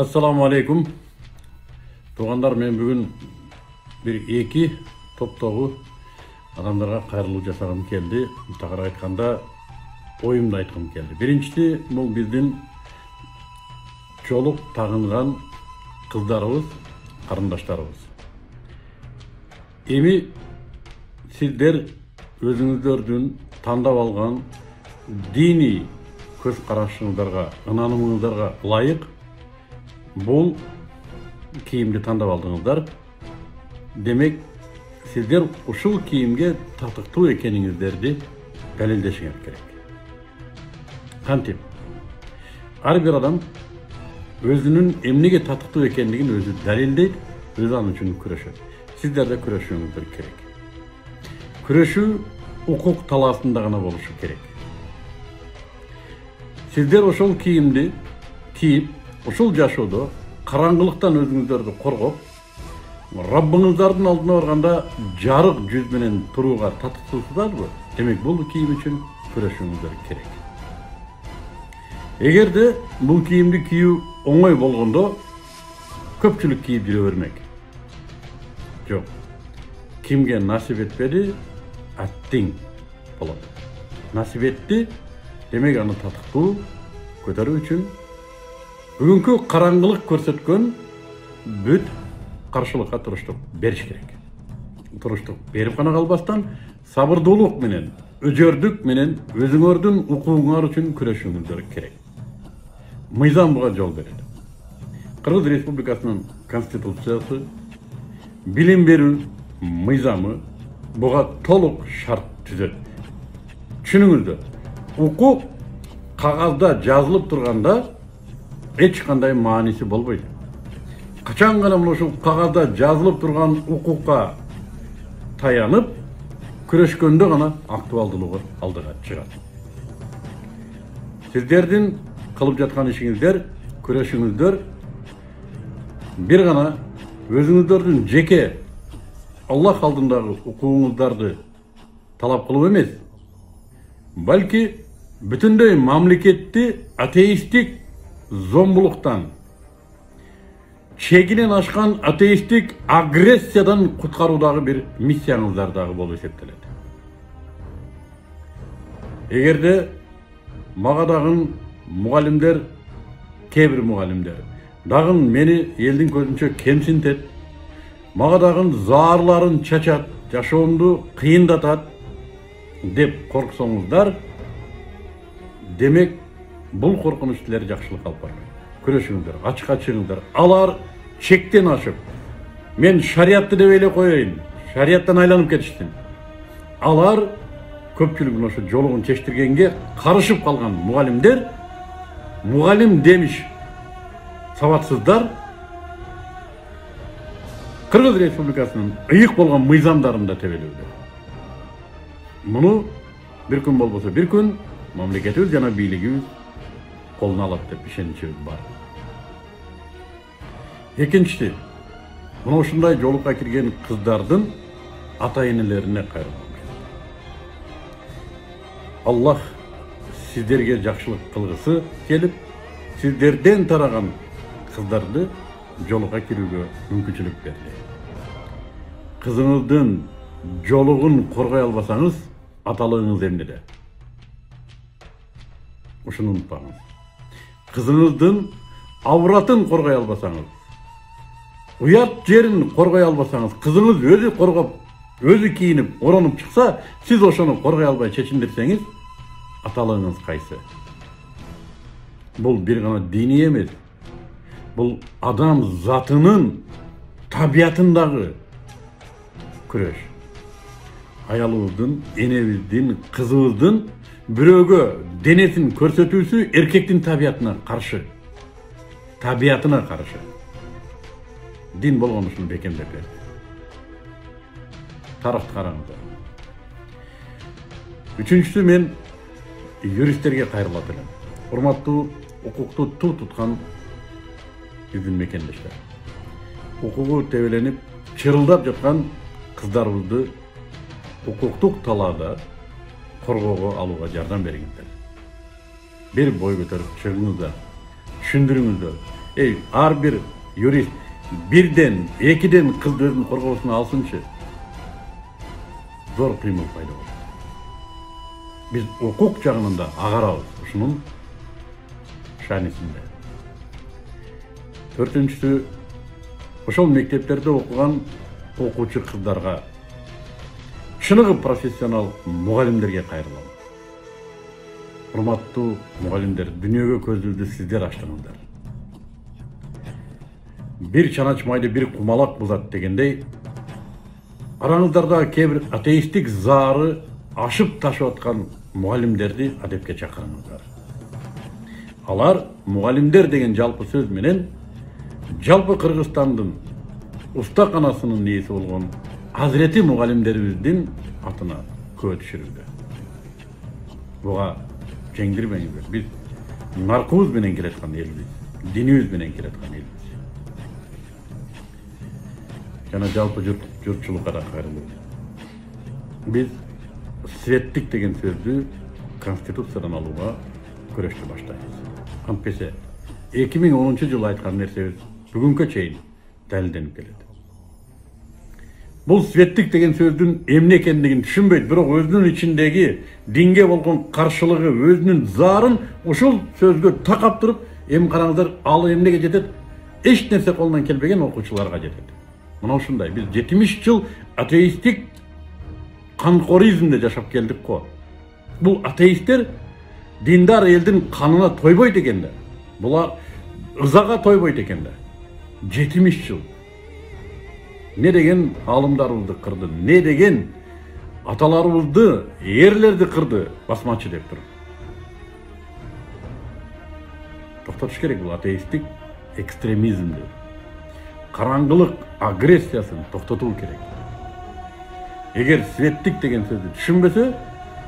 Assalamu alaikum. Туғандар, мен бүгін бір-екі топтағы адамдарға қайырлы жасағым келді. Тағар айтқанда ойымды айтқым келді. Біріншісі, бұл біздің чолық тағынған қыздарымыз, қарындаштарымыз. Эми сіздер өзіңіздердің таңдап алған дини көз қарашыңыздарға, ынанымыңыздарға лайық бұл киімді таңдап алдыңыздар. Демек, сіздер ушул киімге татыктуу экениңиздерди далилдешиңер керек. Кантип? Ар бир адам өзүнүн эмнеге татыктуу экендигин өзү далилдейт, өзү анын үчүн күрөшөт. Сиздер да күрөшүүңүздөр керек. Күрөшүү укук талаасында гана болушу керек. Сиздер ошол кийимди кийип, ушул жашоодо караңгылыктан өзүңүздөрдү коргоп, Раббыңыздардын алдына барганда жарык жүз менен турууга татыктуусуздарбы? Демек, бул кийим үчүн күрөшүүңүздөр керек. Эгерде бул кийимди кийүү оңой болгондо, көпчүлүк кийип жүрө бермек. Жок. Кимге насип этпеди, аттиң болот. Насип этти, демек аны татыктуу көтөрүү үчүн бүгүнкү караңгылык көрсөткөн бүт каршылыкка туруштук бериш керек. Туруштук берип гана калбастан, сабырдуулук менен, өжөрдүк менен өзүңөрдүн укугуңар үчүн күрөшүүңүздөр керек. Мыйзам буга жол берет. Кыргыз Республикасынын Конституциясы, билим берүү мыйзамы буга толук шарт түзөт. Түшүнүңүздөр, укук кагазда жазылып турганда эч кандай мааниси болбойт. Качан гана ушул кагазда жазылып турган укукка таянып, күрөшкөндө гана актуалдуулугу алдыга чыгат. Сиздердин кылып жаткан ишиңиздер, күрөшүңүздөр бир гана өзүңүздөрдүн жеке Аллах алдындагы укугуңуздарды талап кылуу эмес, балки бүтүндөй мамлекетти атеисттик зомбулуктан, чегинен ашкан атеисттик агрессиядан куткаруудагы бир миссияңыздар дагы болуп эсептелет. Эгерде мага дагы мугалимдер, кээ бир мугалимдер дагы мени элдин көзүнчө кемсинтет, мага дагы заарларын чачат, жашоомду кыйындатат деп корксоңуздар, демек бул коркунуч силер жакшылык алып барбайт. Күрөшүңүздөр, ачыкка чыгыңдар. Алар чектен ашып, мен шариятты деп эле коеюн, шарияттан айланып кетиштин. Алар көпчүлүгүн ошо жолугун чечтиргенге карышып калган мугалимдер, мугалим демиш сабатсыздар, Кыргыз Республикасынын ыйык болгон мыйзамдарында тебелүүдө. Муну бир күн болбосо бир күн мамлекетибиз жана бийлигибиз колуна алат деп ишеничибиз бар. Экинчиси, мына ушундай жолукка кирген кыздардын ата-энелерине кайрылам. Аллах сиздерге жакшылык кылгысы келип, сиздерден тараган кыздарды жолукка кирүүгө мүмкүнчүлүк берди. Кызыңыздын жолугун коргой албасаңыз, аталыгыңыз эмнеде? Ушуну унутпаңыз. Кызыңыздын авратын коргой албасаңыз, уят жерин коргой албасаңыз, кызыңыз өзү коргоп, өзү кийинип, оронуп чыкса, сиз ошону коргой албай чечиндирсеңиз, аталыгыңыз кайсы? Бул бир гана диний эмес. Бул адам затынын табиятындагы күрөш. Аялыбыздын, энебиздин, кызыбыздын бирөөгө денесин көрсөтүүсү эркектин табиятына каршы. Табиятына каршы. Дин болгон ушуну бекемдеп берди. Тарыхты караңыздар. Үчүнчүсү, мен юристтерге кайрылат элем. Урматтуу укукту туу туткан биздин мекендештер. Укугу тебеленип, чырылдап жаткан кыздарыбызды укуктук талаада коргоого алууга жардам бериңиздер. Bir boy götürüp çıkınızlar, düşündürünüzler. Ар bir юрист birden, ekiden kız özünün korgosuna alsınçı. Zor kıymıl payda olur. Biz hukuk жағынан ağarabız uşunun şanisinde. Төртіншісі, ошол мектептерде окуган окуучу кыздарга чыныгы профессионал мугалимдерге кайрылам. Урматтуу мугалимдер, дүйнөгө көзүбүздү сиздер ачтыңыздар. Bir çanaç mayda bir kumalak buzat degендей, arаңыздарда кээ бир атеисттик заары ашып ташып аткан мугалимдерди адепке чакырыңыздар. Алар мугалимдер деген жалпы сөз менен жалпы Кыргызстандын устаканасынын ээси болгон азирети мугалимдерибиздин атына көө түшүрүлдү. Буга жеңдирбеңиздер. Биз наркыбыз менен келаткан элбиз, динибиз менен келаткан элбиз. Жана жалпы журтчулукка да кайрылып. Биз светтик деген сөздү Конституциядан алууга күрөштү баштайбыз. Антпесе 2010-жылы айткан нерсебиз бүгүнкө чейин далилденип келет. Бул светтик деген сөздүн эмне экендигин түшүнбөйт, бирок өзүнүн ичиндеги динге болгон каршылыгы, өзүнүн заарын ушул сөзгө такап туруп, эми караңыздар, ал эмнеге жетет? Эч нерсе колунан келбеген окуучуларга жетет. Мына ушундай, биз 70 жыл атеисттик канкоризмде жашап келдик го. Бул атеисттер диндар элдин канына тойбойт экендер. Булар ызага тойбойт экендер. 70 жыл. Не деген алымдарыбызды кырды, не деген аталарыбызды, эрлерди кырды басмачы деп туруп. Токтотуш керек бул атеисттик экстремизмди. Караңгылык агрессиясын токтотуу керек. Эгер светтик деген сөздү түшүнбөсө,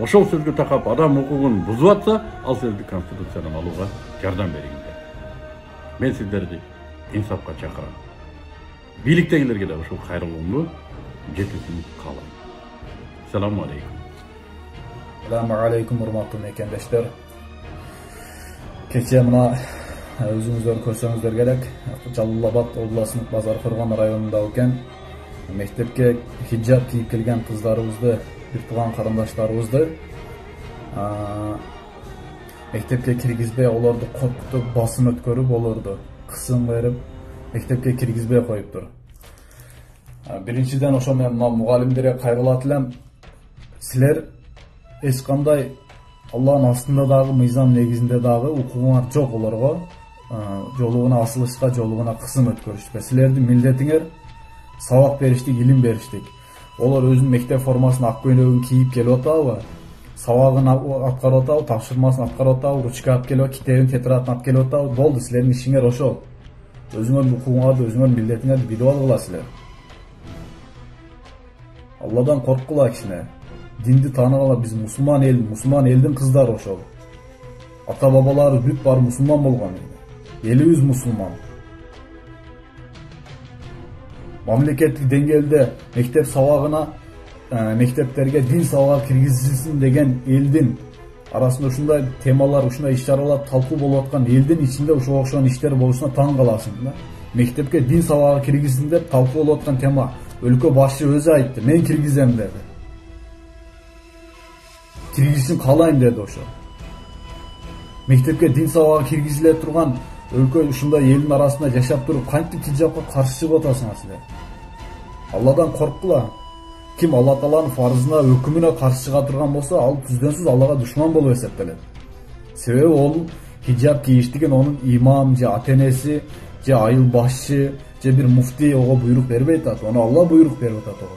ошол сөзгө такап адам укугун бузуп атса, ал сөздү Конституциядан алууга жардам бериңиздер. Мен сиздерди инсапка чакырам. Бийликтегилерге да ушул кайрылуумду жеткизүүнү каалайм. Assalamu alaikum. Assalamu alaikum урматтуу мекендештер. Кече мына өзүңүздөр көрсөңүздөр керек, Жалал Абад областынын Базар Коргон районунда экен. Мектепке хиджаб кийип келген кыздарыбызды, бир тууган карындаштарыбызды мектепке киргизбей, олорду коркутуп, басым өткөрүп, олорду кысым берип, мектепке киргизбей коюптур. Биринчиден ошо мен мугалимдерге кайрылат элем. Силер эч кандай Алланын астында дагы, мыйзам негизинде дагы укугуңар жок олорго, жолугуна асылышка, жолугуна кысым өткөрүшкө. Силердин милдетиңер сабак бериштик, илим бериштик. Олар өзүнүн мектеп формасын, ак көйнөгүн кийип келип атабы, сабагын аткарып атабы, тапшырмасын аткарып атабы, ручка алып келип, китебин, тетрадын алып келип атабы, болду, силердин ишиңер ошол. Өзүңөрдүн укугуңарды, өзүңөрдүн милдетиңерди билип алгыла силер. Алладан корккула кичине. Динди тааныгыла, биз мусулман элдин кыздары ошол. Ата бабалары бүт баары мусулман болгон. Элибиз мусулман. Мамлекеттик деңгээлде мектеп сабагына, мектептерге дин сабагы киргизилсин деген элдин арасында ушундай темалар, ушундай иш-чаралар талкуу болуп аткан элдин ичинде ушуга окшогон иштер болушуна таң каласың да. Мектепке дин сабагы киргизилсин деп талкуу болуп аткан тема өлкө башчы өзү айтты, мен киргизем деди. Киргизишин каалайм деди ошо. Мектепке дин сабагы киргизиле турган өлкө ушундай элдин арасында жашап туруп, кантип хиджабка каршы чыгып атасыңар силер? Алладан корккула. Ким Алла Тааланын фарзына, өкүмүнө каршы чыга турган болсо, ал түздөнсүз Аллага душман болуп эсептелет. Себеби ол хиджаб кийиштиген онун имам же ата-энеси, же айыл башчы, же бир муфти ого буйрук бербейт атат. Оны Алла буйрук берип атат ого.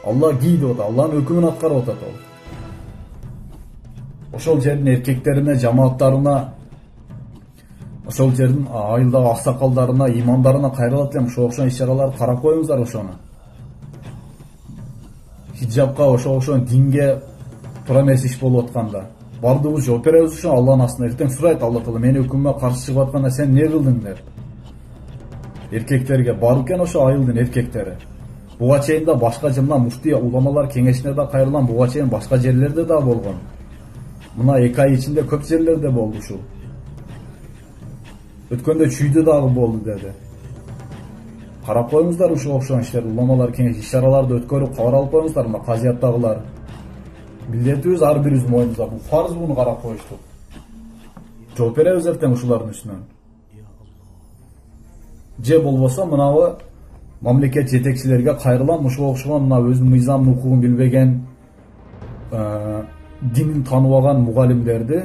Алла гий деп атат, Алланын өкүмүн аткарып атат ол. Ошол жердин эркектерине, жамааттарына, ошол жердин айылдагы аксакалдарына, имамдарына кайрылат элем, ошо окшогон иш-чараларды карап коюңуздар ошону. Хиджабка, ошо динге туура эмес иш болуп атканда бардыгыбыз жооп беребиз ошо Алланын астында. Эртең сурайт Алла Таала, мени өкүмгө каршы чыгып атканда сен эмне кылдың деп. Эркектерге бар экен ошо айылдын эркектери. Буга чейин да башка жымна муфти уламалар кеңешине да кайрылган, буга чейин башка жерлерде да болгон. Мына 2 ай ичинде көп жерлерде болду ушул. Өткөндө чүйдү дагы болду деди. Карап коюңуздар ушуга окшогон иштер, уламалар кеңеш иш-чараларды өткөрүп кабар алып коюңуздар, мына казияттагылар. Милдетибиз ар бирибиз мойнубузда, бул фарз, буну карап коюштук. Жооп беребиз эртең ушулардын үстүнөн. Же болбосо мынабы мамлекет жетекчилерге кайрылам, ушуга окшогон мына өзүнүн мыйзамын, укугун билбеген, динин тааныбаган мугалимдерди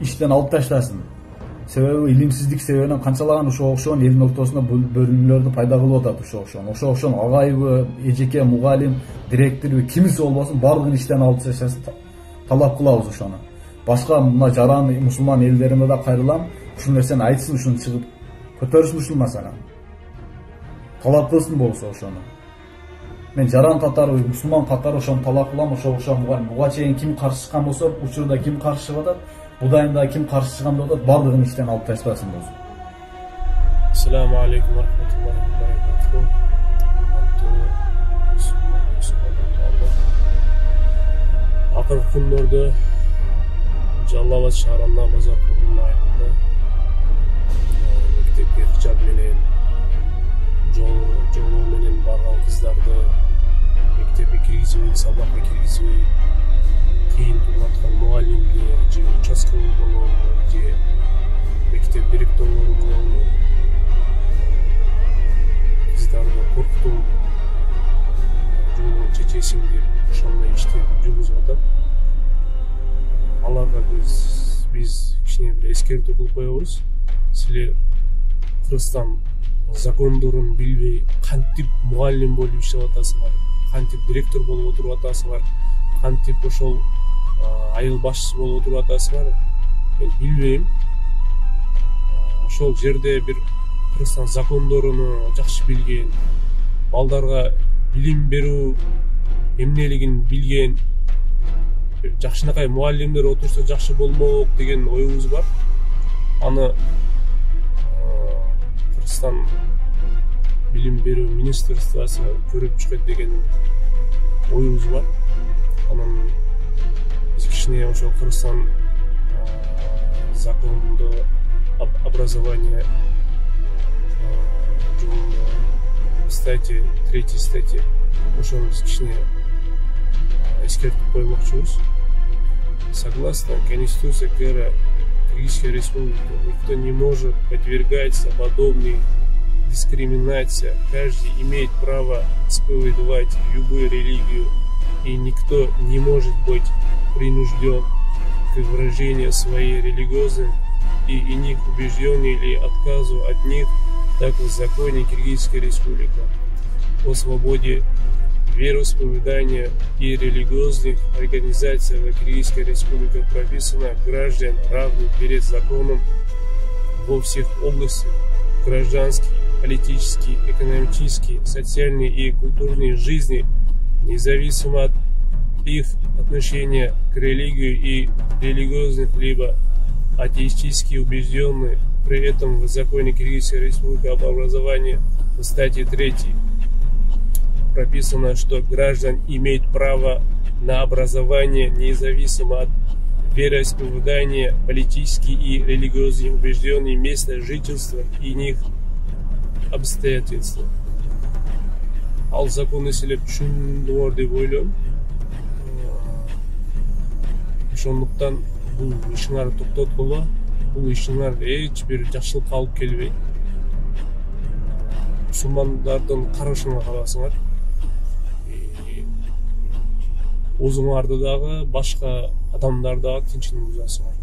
иштен алып таштасын. Себеби илимсиздик себебинен канчалаган ушуга окшогон элдин ортосунда бөлүнүүлөрдү пайда кылып атат ушуга окшогон агайбы, эжеке, мугалим, директорбу, кимиси болбосун баардыгын иштен алып таштасын талап кылабыз ошону. Башка мына жаран мусулман элдерине да кайрылам, ушул нерсени айтсын, ушуну чыгып көтөрүшүн ушул маселени. Талап кылсын болсо ошону. Мен жаран катары, мусулман катары ошону талап кылам, ошого мугалим. Буга чейин ким каршы чыккан болсо, учурда ким каршы чыгып атат, Будайында ким каршы чыгам деп атат, баардыгын иштен алып таштасын болсо. Ассаламу алейкум ва рахматуллахи ва баракатуху. Акыркы күндөрдө Жалал Абад шаарында Базаркулдун айылында мектепке хижаб менен жолуу менен барган кыздарды мектепке киргизбей, сабакка киргизбей, кийин туруп аткан мугалимге же участкалык болобу же мектеп директорлору болобу кыздарды коркутуп жолго чечесиң деп ошондой ишти жүргүзүп атат. Аларга биз кичине бир эскертүү кылып коебуз. Силер Кыргызстан закондорун билбей кантип мугалим болуп иштеп атасыңар, кантип директор болуп отуруп атасыңар, кантип ошол айыл башчысы болуп отуруп атасыңар, мен билбейм. Ошол жерде бир Кыргызстан закондоруну жакшы билген, балдарга билим берүү эмнелигин билген жакшынакай мугалимдер отурса жакшы болмок деген оюбуз бар. Аны Кыргызстан билим берүү министрликтасы көрүп чыгат деген оюбуз бар. Анан биз кичине ошол Кыргызстан закондо образование статья, 3 статья, ошону биз кичине эскертип коймокчубуз. Согласно Конституции КР Кыргызской Республики, никто не может подвергаться подобной дискриминации. Каждый имеет право исповедовать любую религию, и никто не может быть принужден к выражению своей религиозной и иных убеждений или отказу от них, так в законе Кыргызской Республики о свободе вероисповедания и религиозных организаций в Кыргызской Республике прописано: граждан равны перед законом во всех областях гражданской, политической, экономической, социальной и культурной жизни, независимо от их отношения к религии и религиозных либо атеистически убежденные. При этом в законе Кыргызской Республики об образовании в статье 3 прописано, что граждан имеют право на образование независимо от вероисповедания, политических и религиозных убеждений, места жительства и иных обстоятельств. Ал законы силер түшүндүңөр деп ойлойм. Ошондуктан бул ишиңарды токтоткула, бул ишиңар эч бир жакшылыкка алып келбейт. Мусулмандардын карашына каласыңар. Өзүңарды дагы, башка адамдарды дагы тынчын бузасыңар.